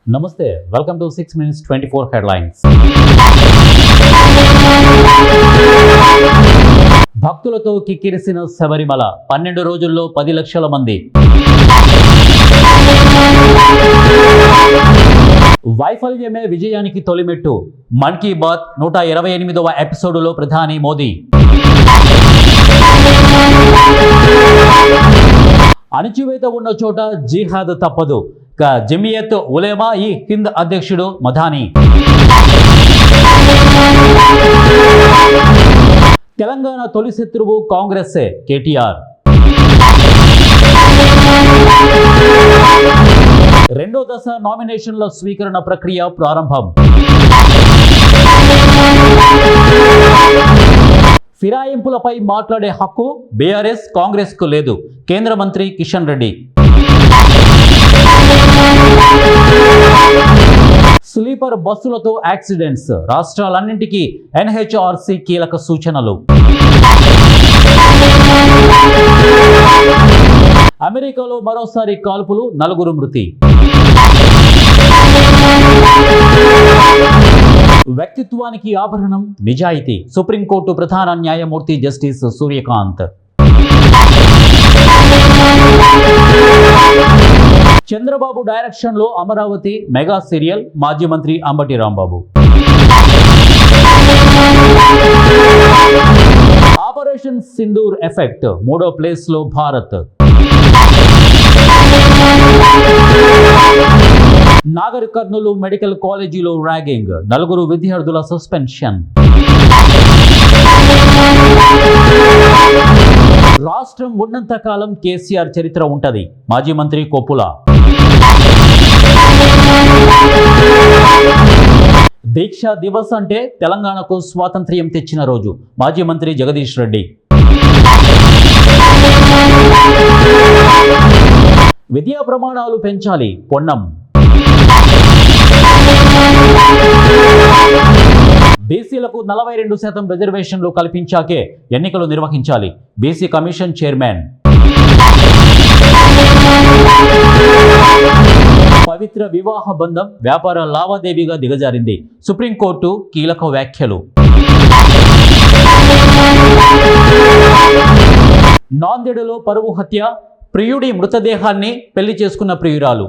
నమస్తే, welcome to 6 minutes 24 headlines. భక్తులతో కిక్కిరిసిన శబరిమల 12 రోజుల్లో 10 లక్షల మంది. వైఫల్యమే విజయానికి తొలిమెట్టు. మన్ కీ బాత్ 128వ ఎపిసోడులో ప్రధాని మోదీ. అణచివేత ఉన్న చోట జిహాద్ తప్పదు. జమియత్ ఉలేమా ఈ హింద్ అధ్యక్షుడు మధాని. తెలంగాణ తొలి శత్రువు కాంగ్రెస్సే కేటీఆర్. రెండో దశ నామినేషన్ల స్వీకరణ ప్రక్రియ ప్రారంభం. ఫిరాయింపులపై మాట్లాడే హక్కు బీఆర్ఎస్ కాంగ్రెస్కు లేదు. కేంద్ర మంత్రి కిషన్ రెడ్డి. స్లీపర్ బస్సులతో యాక్సిడెంట్స్. రాష్ట్రాలన్నింటికీ ఎన్హెచ్ఆర్సీ కీలక సూచనలు. అమెరికాలో మరోసారి కాల్పులు, 4 మృతి. వ్యక్తిత్వానికి ఆభరణం నిజాయితీ. సుప్రీంకోర్టు ప్రధాన న్యాయమూర్తి జస్టిస్ సూర్యకాంత్. చంద్రబాబు డైరెక్షన్లో అమరావతి మెగా సీరియల్. మాజీ మంత్రి అంబటి రాంబాబు. Operation Sindoor effect. 3వ ప్లేస్లో భారత్. నాగర్ కర్నూలు మెడికల్ కాలేజీలో ర్యాగింగ్. 4 విద్యార్థుల సస్పెన్షన్. రాష్ట్రం ఉన్నంత కాలం కేసీఆర్ చరిత్ర ఉంటది. మాజీ మంత్రి కొప్పుల. దీక్షా దివస్ అంటే తెలంగాణకు స్వాతంత్ర్యం తెచ్చిన రోజు. మాజీ మంత్రి జగదీష్ రెడ్డి. విద్యా ప్రమాణాలు పెంచాలి పొన్నం. బీసీలకు 42% రిజర్వేషన్లు కల్పించాకే ఎన్నికలు నిర్వహించాలి. BC commission chairman. పవిత్ర వివాహ బంధం వ్యాపార లావాదేవీగా దిగజారింది. సుప్రీంకోర్టు కీలక వ్యాఖ్యలు. నాందేడులో పరువు హత్య. ప్రియుడి మృతదేహాన్ని పెళ్లి చేసుకున్న ప్రియురాలు.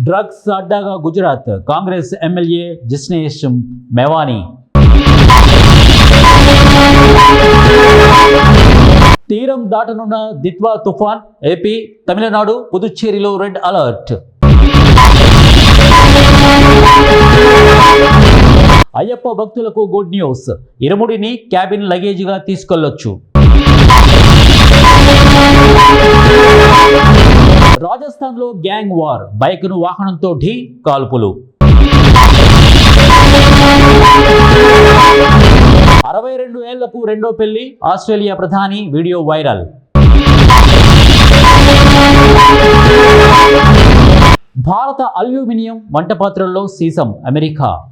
డ్రగ్స్ అడ్డాగా గుజరాత్. Congress MLA Jignesh Mevani. తీరం దాటనున్న దిత్వా తుఫాన్. ఏపీ, తమిళనాడు, పుదుచ్చేరిలో రెడ్ అలర్ట్. అయ్యప్ప భక్తులకు గుడ్ న్యూస్. ఇరుముడిని క్యాబిన్ లగేజ్గా తీసుకెళ్లొచ్చు. రాజస్థాన్లో గ్యాంగ్ వార్. బైక్ను వాహనంతో ఢీ, కాల్పులు. 62 ఏళ్లకు రెండో పెళ్లి. ఆస్ట్రేలియా ప్రధాని వీడియో వైరల్. భారత అల్యూమినియం వంటపాత్రల్లో సీసం అమెరికా.